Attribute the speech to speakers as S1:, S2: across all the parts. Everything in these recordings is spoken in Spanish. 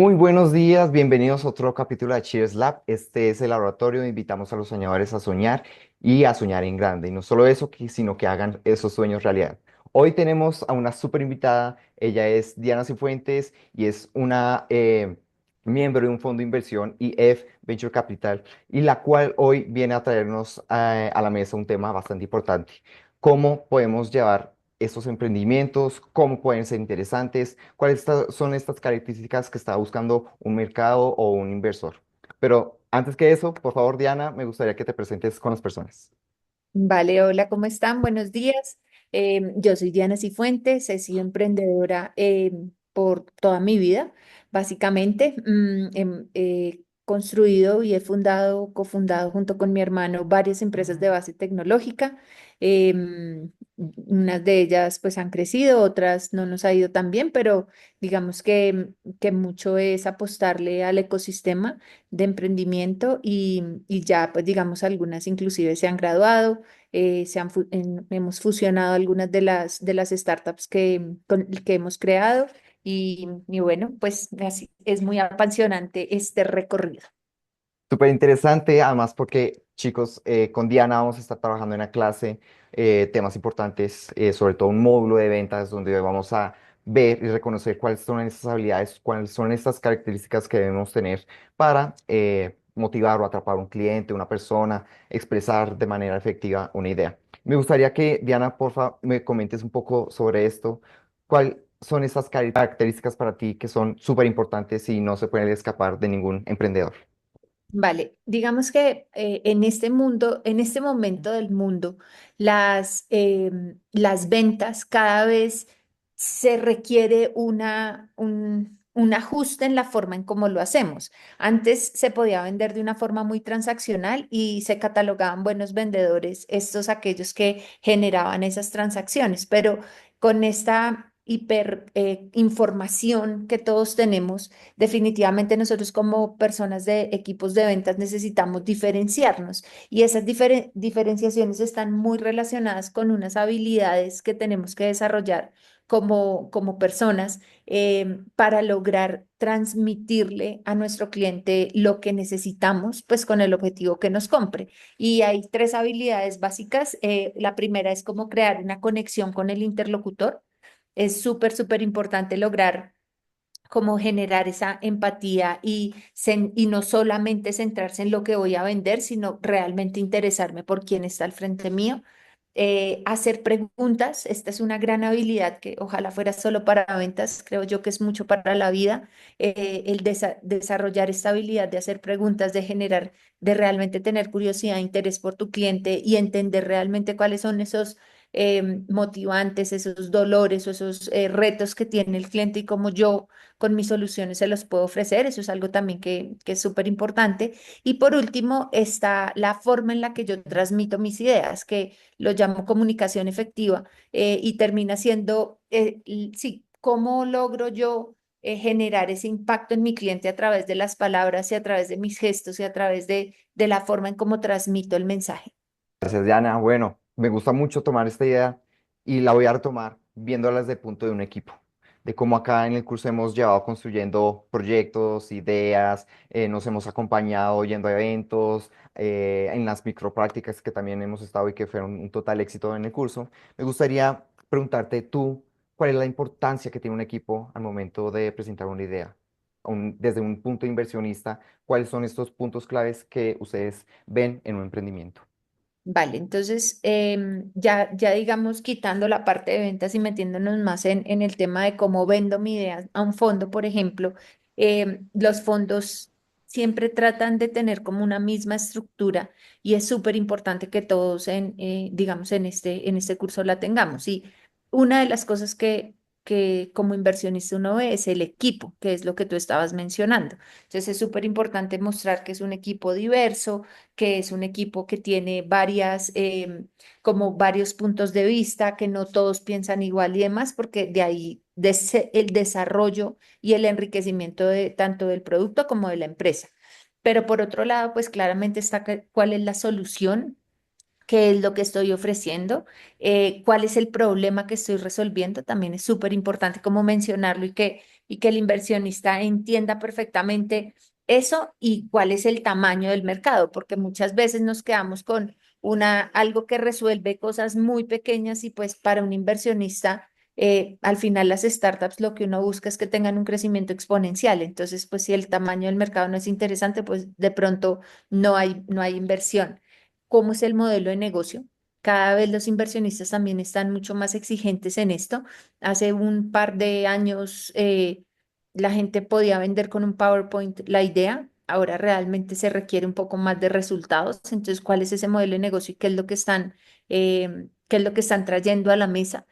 S1: Muy buenos días, bienvenidos a otro capítulo de Cheers Lab. Este es el laboratorio donde invitamos a los soñadores a soñar y a soñar en grande. Y no solo eso, sino que hagan esos sueños realidad. Hoy tenemos a una súper invitada. Ella es Diana Cifuentes y es una miembro de un fondo de inversión IF Venture Capital, y la cual hoy viene a traernos a la mesa un tema bastante importante. ¿Cómo podemos llevar estos emprendimientos? ¿Cómo pueden ser interesantes? Son estas características que está buscando un mercado o un inversor? Pero antes que eso, por favor, Diana, me gustaría que te presentes con las personas.
S2: Vale, hola, ¿cómo están? Buenos días. Yo soy Diana Cifuentes, he sido emprendedora por toda mi vida, básicamente. He construido y he cofundado junto con mi hermano varias empresas de base tecnológica. Unas de ellas pues han crecido, otras no nos ha ido tan bien, pero digamos que mucho es apostarle al ecosistema de emprendimiento y ya pues digamos algunas inclusive se han graduado. Hemos fusionado algunas de las startups que hemos creado y bueno, pues así es muy apasionante este recorrido.
S1: Súper interesante, además porque, chicos, con Diana vamos a estar trabajando en la clase temas importantes, sobre todo un módulo de ventas donde vamos a ver y reconocer cuáles son estas habilidades, cuáles son estas características que debemos tener para motivar o atrapar a un cliente, una persona, expresar de manera efectiva una idea. Me gustaría que, Diana, porfa, me comentes un poco sobre esto. ¿Cuáles son estas características para ti que son súper importantes y no se pueden escapar de ningún emprendedor?
S2: Vale, digamos que en este mundo, en este momento del mundo, las ventas cada vez se requiere un ajuste en la forma en cómo lo hacemos. Antes se podía vender de una forma muy transaccional y se catalogaban buenos vendedores, estos aquellos que generaban esas transacciones, pero con esta información que todos tenemos. Definitivamente nosotros como personas de equipos de ventas necesitamos diferenciarnos y esas diferenciaciones están muy relacionadas con unas habilidades que tenemos que desarrollar como personas para lograr transmitirle a nuestro cliente lo que necesitamos, pues con el objetivo que nos compre. Y hay tres habilidades básicas. La primera es cómo crear una conexión con el interlocutor. Es súper importante lograr cómo generar esa empatía y no solamente centrarse en lo que voy a vender, sino realmente interesarme por quién está al frente mío. Hacer preguntas, esta es una gran habilidad que ojalá fuera solo para ventas, creo yo que es mucho para la vida. Desarrollar esta habilidad de hacer preguntas, de generar, de realmente tener curiosidad e interés por tu cliente y entender realmente cuáles son esos motivantes, esos dolores o esos retos que tiene el cliente y cómo yo con mis soluciones se los puedo ofrecer. Eso es algo también que es súper importante. Y por último está la forma en la que yo transmito mis ideas, que lo llamo comunicación efectiva, y termina siendo, sí, cómo logro yo generar ese impacto en mi cliente a través de las palabras y a través de mis gestos y a través de la forma en cómo transmito el mensaje.
S1: Gracias, Diana. Bueno, me gusta mucho tomar esta idea y la voy a retomar viéndola desde el punto de un equipo, de cómo acá en el curso hemos llevado construyendo proyectos, ideas, nos hemos acompañado yendo a eventos, en las microprácticas que también hemos estado y que fueron un total éxito en el curso. Me gustaría preguntarte tú, ¿cuál es la importancia que tiene un equipo al momento de presentar una idea? Desde un punto inversionista, ¿cuáles son estos puntos claves que ustedes ven en un emprendimiento?
S2: Vale, entonces ya digamos quitando la parte de ventas y metiéndonos más en el tema de cómo vendo mi idea a un fondo, por ejemplo. Los fondos siempre tratan de tener como una misma estructura y es súper importante que todos digamos, en este curso la tengamos. Y una de las cosas que como inversionista uno ve es el equipo, que es lo que tú estabas mencionando. Entonces es súper importante mostrar que es un equipo diverso, que es un equipo que tiene como varios puntos de vista, que no todos piensan igual y demás, porque de ahí el desarrollo y el enriquecimiento de tanto del producto como de la empresa. Pero por otro lado, pues claramente está cuál es la solución, qué es lo que estoy ofreciendo, cuál es el problema que estoy resolviendo. También es súper importante como mencionarlo y que y que el inversionista entienda perfectamente eso y cuál es el tamaño del mercado, porque muchas veces nos quedamos con algo que resuelve cosas muy pequeñas y pues para un inversionista, al final las startups lo que uno busca es que tengan un crecimiento exponencial. Entonces, pues si el tamaño del mercado no es interesante, pues de pronto no hay inversión. ¿Cómo es el modelo de negocio? Cada vez los inversionistas también están mucho más exigentes en esto. Hace un par de años la gente podía vender con un PowerPoint la idea. Ahora realmente se requiere un poco más de resultados. Entonces, ¿cuál es ese modelo de negocio y qué es lo que están trayendo a la mesa?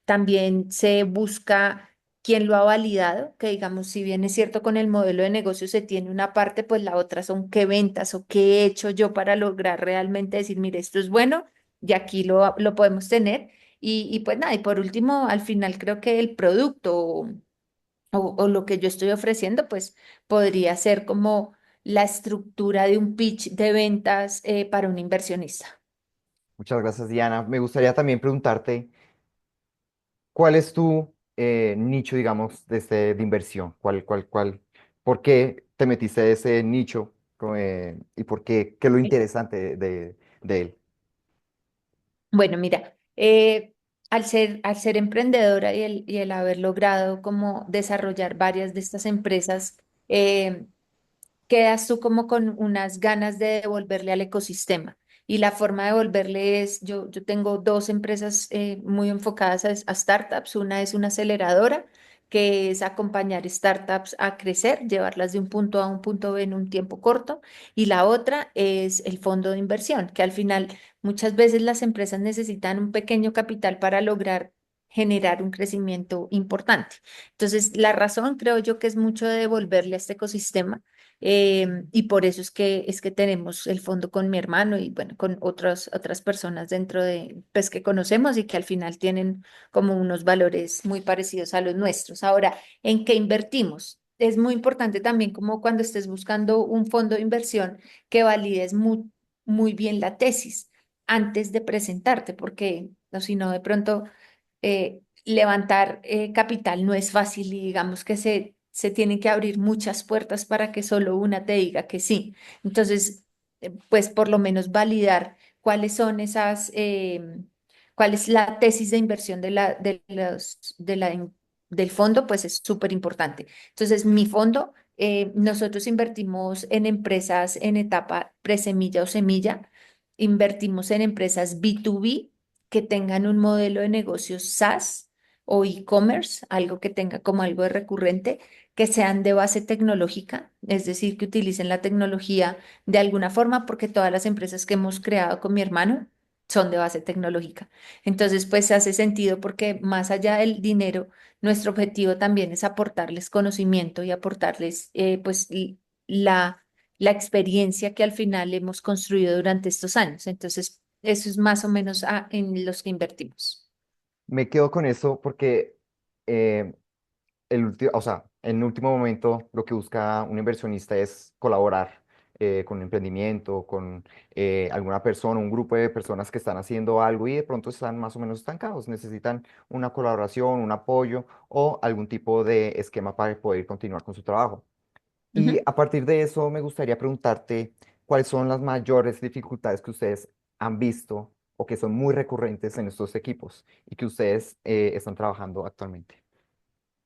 S2: También se busca quién lo ha validado, que digamos, si bien es cierto con el modelo de negocio se tiene una parte, pues la otra son qué ventas o qué he hecho yo para lograr realmente decir, mire, esto es bueno y aquí lo podemos tener. Y pues nada, y por último, al final creo que el producto o lo que yo estoy ofreciendo, pues podría ser como la estructura de un pitch de ventas para un inversionista.
S1: Muchas gracias, Diana. Me gustaría también preguntarte, ¿cuál es tu nicho, digamos, de inversión? ¿Por qué te metiste a ese nicho? ¿Y qué es lo interesante de él?
S2: Bueno, mira, al ser emprendedora y el haber logrado como desarrollar varias de estas empresas, eh, quedas tú como con unas ganas de devolverle al ecosistema. Y la forma de devolverle es, yo tengo dos empresas muy enfocadas a startups. Una es una aceleradora, que es acompañar startups a crecer, llevarlas de un punto A a un punto B en un tiempo corto. Y la otra es el fondo de inversión, que al final muchas veces las empresas necesitan un pequeño capital para lograr generar un crecimiento importante. Entonces, la razón creo yo que es mucho de devolverle a este ecosistema y por eso es que tenemos el fondo con mi hermano y bueno, con otras personas dentro de, pues que conocemos y que al final tienen como unos valores muy parecidos a los nuestros. Ahora, ¿en qué invertimos? Es muy importante también como cuando estés buscando un fondo de inversión que valides muy bien la tesis antes de presentarte, porque no, si no, de pronto levantar capital no es fácil y digamos que se tienen que abrir muchas puertas para que solo una te diga que sí. Entonces, pues por lo menos validar cuáles son cuál es la tesis de inversión del fondo, pues es súper importante. Entonces, mi fondo, nosotros invertimos en empresas en etapa presemilla o semilla, invertimos en empresas B2B que tengan un modelo de negocios SaaS o e-commerce, algo que tenga como algo de recurrente, que sean de base tecnológica, es decir, que utilicen la tecnología de alguna forma, porque todas las empresas que hemos creado con mi hermano son de base tecnológica. Entonces, pues hace sentido porque más allá del dinero, nuestro objetivo también es aportarles conocimiento y aportarles, pues, la, la experiencia que al final hemos construido durante estos años. Entonces, eso es más o menos en los que invertimos.
S1: Me quedo con eso porque eh, o sea, en último momento lo que busca un inversionista es colaborar con un emprendimiento, con alguna persona, un grupo de personas que están haciendo algo y de pronto están más o menos estancados, necesitan una colaboración, un apoyo o algún tipo de esquema para poder continuar con su trabajo. Y
S2: Ujú.
S1: a partir de eso me gustaría preguntarte cuáles son las mayores dificultades que ustedes han visto o que son muy recurrentes en estos equipos y que ustedes están trabajando actualmente.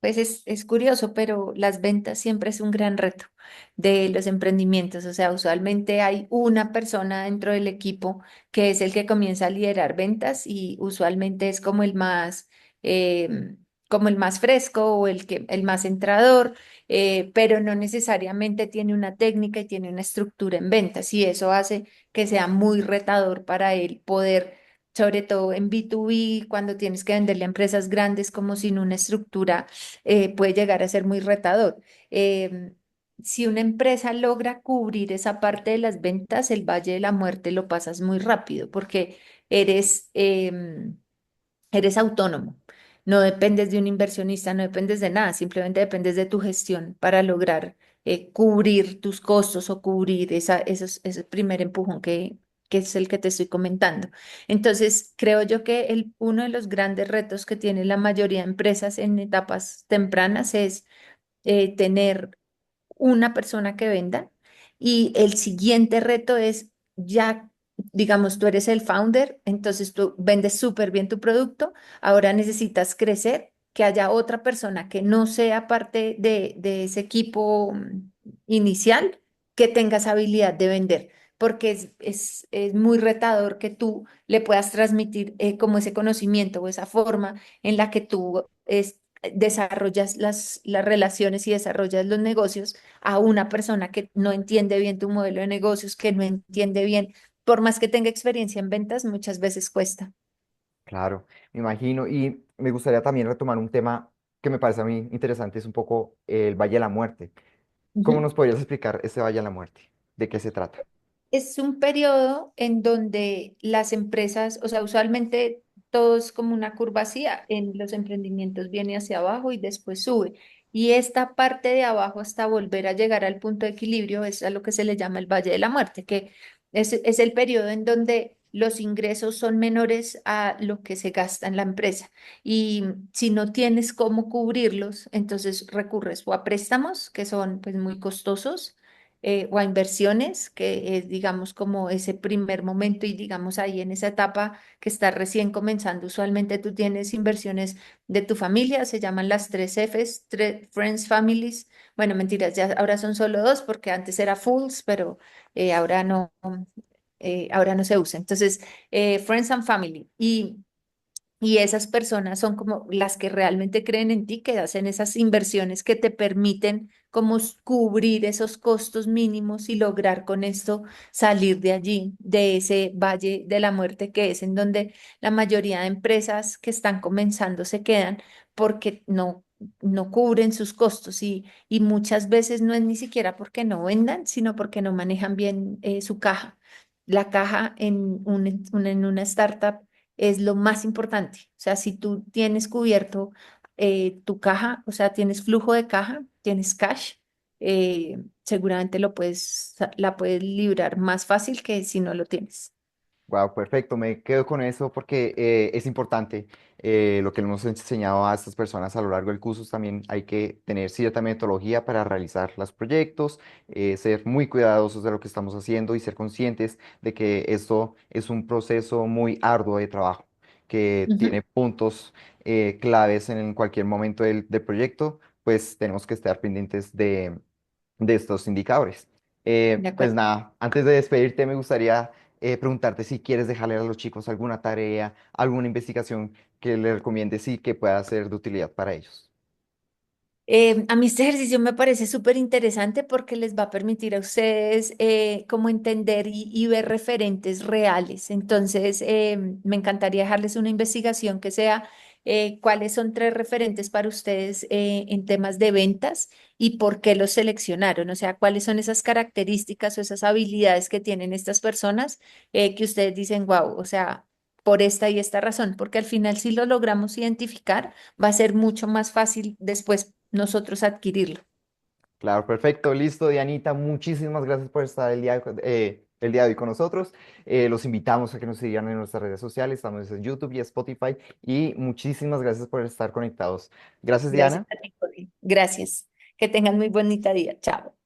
S2: Pues es curioso, pero las ventas siempre es un gran reto de los emprendimientos. O sea, usualmente hay una persona dentro del equipo que es el que comienza a liderar ventas y usualmente es como el más fresco o el más entrador, pero no necesariamente tiene una técnica y tiene una estructura en ventas y eso hace que sea muy retador para él poder, sobre todo en B2B, cuando tienes que venderle a empresas grandes como sin una estructura, puede llegar a ser muy retador. Em, si una empresa logra cubrir esa parte de las ventas, el Valle de la Muerte lo pasas muy rápido porque eres autónomo. No dependes de un inversionista, no dependes de nada, simplemente dependes de tu gestión para lograr cubrir tus costos o cubrir ese primer empujón que que es el que te estoy comentando. Entonces, creo yo que uno de los grandes retos que tiene la mayoría de empresas en etapas tempranas es tener una persona que venda y el siguiente reto es ya, digamos, tú eres el founder, entonces tú vendes súper bien tu producto, ahora necesitas crecer, que haya otra persona que no sea parte de ese equipo inicial que tenga esa habilidad de vender. Porque es muy retador que tú le puedas transmitir como ese conocimiento o esa forma en la que tú desarrollas las relaciones y desarrollas los negocios a una persona que no entiende bien tu modelo de negocios, que no entiende bien, por más que tenga experiencia en ventas, muchas veces cuesta.
S1: Claro, me imagino. Y me gustaría también retomar un tema que me parece a mí interesante, es un poco el Valle de la Muerte. ¿Cómo
S2: Ujú.
S1: nos podrías explicar ese Valle de la Muerte? ¿De qué se trata?
S2: Es un periodo en donde las empresas, o sea, usualmente todo es como una curva así, en los emprendimientos viene hacia abajo y después sube. Y esta parte de abajo hasta volver a llegar al punto de equilibrio es a lo que se le llama el Valle de la Muerte, que es el periodo en donde los ingresos son menores a lo que se gasta en la empresa. Y si no tienes cómo cubrirlos, entonces recurres o a préstamos, que son pues muy costosos, o a inversiones, que es, digamos, como ese primer momento y, digamos, ahí en esa etapa que está recién comenzando. Usualmente tú tienes inversiones de tu familia, se llaman las tres Fs, Friends, Families. Bueno, mentiras, ya ahora son solo dos porque antes era Fools, pero ahora no se usa. Entonces, Friends and Family. Y esas personas son como las que realmente creen en ti, que hacen esas inversiones que te permiten como cubrir esos costos mínimos y lograr con esto salir de allí, de ese valle de la muerte que es en donde la mayoría de empresas que están comenzando se quedan porque no cubren sus costos y muchas veces no es ni siquiera porque no vendan, sino porque no manejan bien su caja. La caja en una startup es lo más importante. O sea, si tú tienes cubierto tu caja, o sea, tienes flujo de caja, tienes cash, seguramente la puedes librar más fácil que si no lo tienes.
S1: Wow, perfecto. Me quedo con eso porque es importante lo que le hemos enseñado a estas personas a lo largo del curso. También hay que tener cierta metodología para realizar los proyectos, ser muy cuidadosos de lo que estamos haciendo y ser conscientes de que esto es un proceso muy arduo de trabajo, que
S2: Ujú.
S1: tiene puntos claves en cualquier momento del proyecto, pues tenemos que estar pendientes de estos indicadores.
S2: De
S1: Pues
S2: acuerdo.
S1: nada, antes de despedirte me gustaría preguntarte si quieres dejarle a los chicos alguna tarea, alguna investigación que les recomiendes y que pueda ser de utilidad para ellos.
S2: A mí este ejercicio me parece súper interesante porque les va a permitir a ustedes como entender y ver referentes reales. Entonces, me encantaría dejarles una investigación que sea cuáles son tres referentes para ustedes en temas de ventas y por qué los seleccionaron. O sea, cuáles son esas características o esas habilidades que tienen estas personas que ustedes dicen, wow, o sea, por esta y esta razón, porque al final si lo logramos identificar va a ser mucho más fácil después nosotros adquirirlo.
S1: Claro, perfecto, listo, Dianita. Muchísimas gracias por estar el día de hoy con nosotros. Los invitamos a que nos sigan en nuestras redes sociales. Estamos en YouTube y Spotify. Y muchísimas gracias por estar conectados. Gracias,
S2: Gracias
S1: Diana.
S2: a ti, Cori. Gracias. Que tengan muy bonita día. Chao.